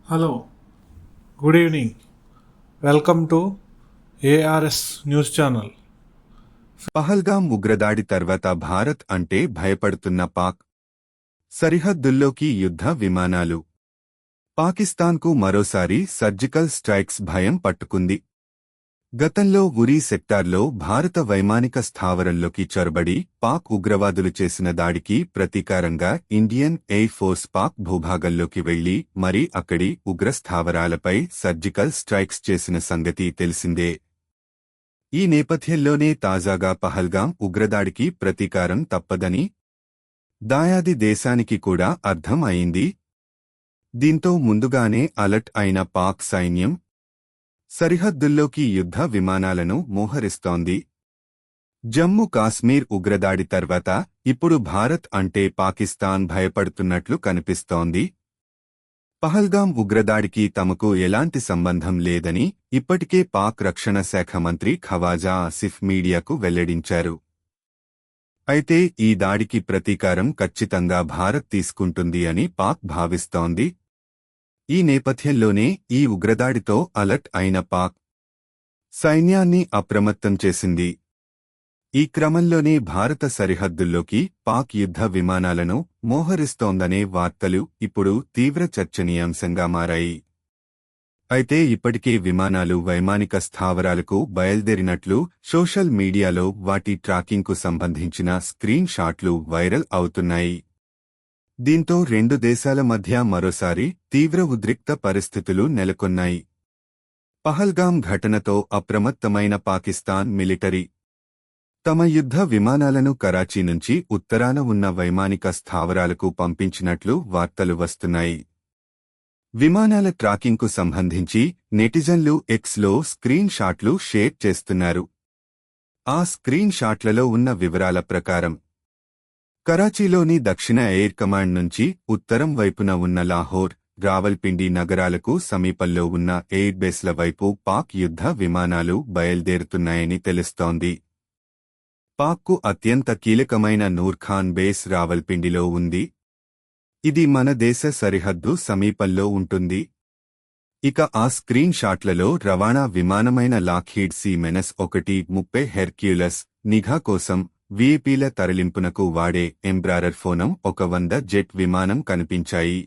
Hello, good evening. Welcome to ARS News Channel. Pahalgam ఉగ్రదాడి తర్వాత భారత్ అంటే భయపడుతున్న పాక్ సరిహద్దుల్లోకి యుద్ధ విమానాలు పాకిస్తాన్కు మరోసారి సర్జికల్ స్ట్రైక్స్ భయం పట్టుకుంది. గతంలో ఉరీ సెక్టార్లో భారత వైమానిక స్థావరంలోకి చొరబడి పాక్ ఉగ్రవాదులు చేసిన దాడికి ప్రతీకారంగా ఇండియన్ ఎయిర్ ఫోర్స్ పాక్ భూభాగంలోకి వెళ్లి మరి అక్కడి ఉగ్ర స్థావరాలపై సర్జికల్ స్ట్రైక్స్ చేసిన సంగతి తెలిసిందే. ఈ నేపథ్యంలోనే తాజాగా పహల్గాం ఉగ్రదాడికి ప్రతీకారం తప్పదని దాయాది దేశానికి కూడా అర్థం అయింది. దీంతో ముందుగానే అలర్ట్ అయిన పాక్ సైన్యం సరిహద్దుల్లోకి యుద్ధ విమానాలను మోహరిస్తోంది. జమ్మూ కాశ్మీర్ ఉగ్రదాడి తర్వాత ఇప్పుడు భారత్ అంటే పాకిస్తాన్ భయపడుతున్నట్లు కనిపిస్తోంది. పహల్గాం ఉగ్రదాడికి తమకు ఎలాంటి సంబంధం లేదని ఇప్పటికే పాక్ రక్షణ శాఖ మంత్రి ఖవాజా ఆసిఫ్ మీడియాకు వెల్లడించారు. అయితే ఈ దాడికి ప్రతీకారం ఖచ్చితంగా భారత్ తీసుకుంటుంది అని పాక్ భావిస్తోంది. ఈ నేపథ్యంలోనే ఈ ఉగ్రదాడితో అలర్ట్ అయిన పాక్ సైన్యాన్ని అప్రమత్తం చేసింది. ఈ క్రమంలోనే భారత సరిహద్దుల్లోకి పాక్ యుద్ధ విమానాలను మోహరిస్తోందనే వార్తలు ఇప్పుడు తీవ్ర చర్చనీయాంశంగా మారాయి. అయితే ఇప్పటికే విమానాలు వైమానిక స్థావరాలకు బయల్దేరినట్లు సోషల్ మీడియాలో వాటి ట్రాకింగ్కు సంబంధించిన స్క్రీన్ షాట్లు వైరల్ అవుతున్నాయి. దీంతో రెండు దేశాల మధ్య మరోసారి తీవ్ర ఉద్రిక్త పరిస్థితులు నెలకొన్నాయి. పహల్గాం ఘటనతో అప్రమత్తమైన పాకిస్తాన్ మిలిటరీ తమ యుద్ధ విమానాలను కరాచీ నుంచి ఉత్తరాన ఉన్న వైమానిక స్థావరాలకు పంపించినట్లు వార్తలు వస్తున్నాయి. విమానాల ట్రాకింగ్కు సంబంధించి నెటిజన్లు ఎక్స్లో స్క్రీన్ షాట్లు షేర్ చేస్తున్నారు. ఆ స్క్రీన్ షాట్లలో ఉన్న వివరాల ప్రకారం కరాచీలోని దక్షిణ ఎయిర్ కమాండ్ నుంచి ఉత్తరం వైపున ఉన్న లాహోర్, రావల్పిండి నగరాలకు సమీపంలో ఉన్న ఎయిర్ బేస్ల వైపు పాక్ యుద్ధ విమానాలు బయల్దేరుతున్నాయని తెలుస్తోంది. పాక్కు అత్యంత కీలకమైన నూర్ఖాన్ బేస్ రావల్పిండిలో ఉంది. ఇది మన దేశ సరిహద్దు సమీపంలో ఉంటుంది. ఇక ఆ స్క్రీన్ షాట్లలో రవాణా విమానమైన లాక్హీడ్ C-130 హెర్క్యులస్ నిఘా కోసం వీఐపీల తరలింపునకు వాడే ఎంబ్రారర్ ఫోనం 100 జెట్ విమానం కనిపించాయి.